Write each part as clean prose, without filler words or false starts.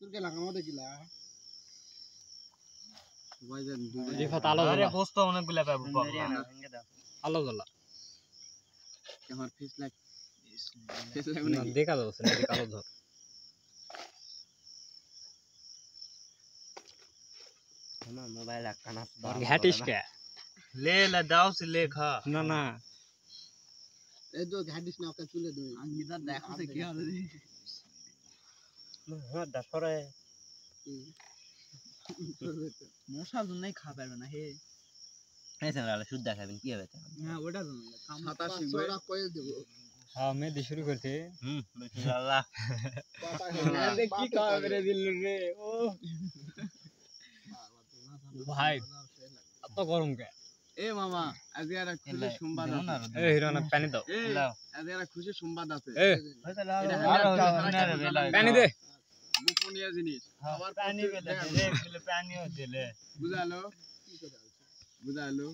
তোর কে লাগামো দেখিলা ভাইজান রিফাত আলো আরে গোস্ত অনেকগুলা পাবো আলো জ্বলা আমার ফেস লাইক দেখা যাচ্ছে না কালো ধর আমার মোবাইল একখানা ঘাটিস কে ले ला दाव से ले खा না না এই তো ঘাটিস না ওকে চুলে দই আঙ্গিটা দেখো সে কি হবে হ্যাঁ দশরে মশার জন্যই খা পারবে না হে এই সামনে শুদ্ধ দেখাবেন কি হবে হ্যাঁ ওটা জন্য 87 ওরা কইল দেব হ্যাঁ মেদি শুরু করতে বিসমিল্লাহ আরে কি খাবে রে দিল রে ও ভাই এত গরম কে এ মামা আজ এর খুশি সংবাদ আছে এ হিরো না পানি দাও লাও আজ এর খুশি সংবাদ আছে এ পানি দে গোপনীয় জিনিস আমার পানি বেলে দে রে পানিও দিলে বুঝালো বুঝালো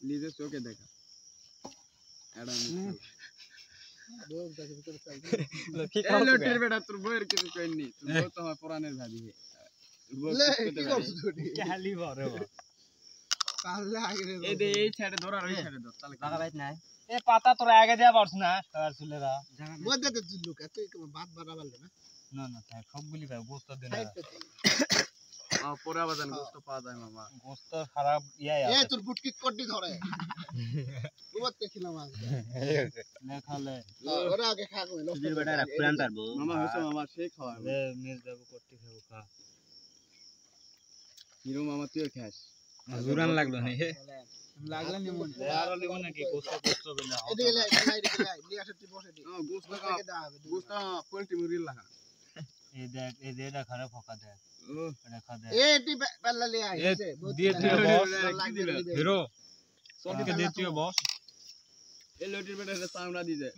নিজে চোখে দেখা এডা এই লটির বেটা তোর বইয়ের কিছু কইনি তোর বউ তো আমার পুরানের ভাবি হে কি করছ তুই খালি ভরে বা কালে আগে এই দে এই সাইডে ধর আর ওই সাইডে ধর তাহলে লাগা বাইত নাই এ পাতা তোর আগে দেয়া পারছ না আর চুলেরা মধ্যে তো তুই লোক এত ভাত বাড়াবার না না না তাই সবগুলি ভাই গোস্ত দেন পরে আবার গোস্ত পাওয়া যায় মামা গোস্ত খারাপ ইয়াই এ তোর বুটকি কোটি ধরে তোমার দেখিলাম আজ লেখালে ওরা আগে খা কই সুধীর বেটা পুরান পারবো মামা হইছে মামা সেই খাওয়া এ মিস দেব কোটি খাবো খা হিরো মামা তুই খাস জুরান লাগলো নি লাগলা নি মন আর নিব নাকি গোস্ত বেলা এদিকে লাই নিয়ে আসে তুই বসে দি গোস্ত পোল্ট্রি মুরগি লাগা এই দেটা খারাপ ফকা দে এটা খা দে এ টি পাল্লা লে আই দিয়ে তুই বস হিরো সবকে দিয়ে তুই বস এই লটির বেটা এটা চামড়া দি দে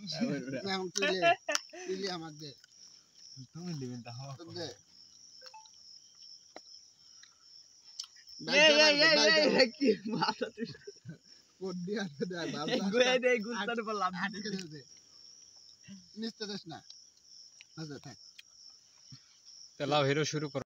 না हम তুই লে আমাক দে তুমি দিবেন তা হওয়া দে এই কি মাথা তুই কোড দিয়া দে বাবা গোয়ে দে গুস্তার পর লাভ দে নিস্তে দেশ না আচ্ছা থাক তেলাও হিরো শুরু কর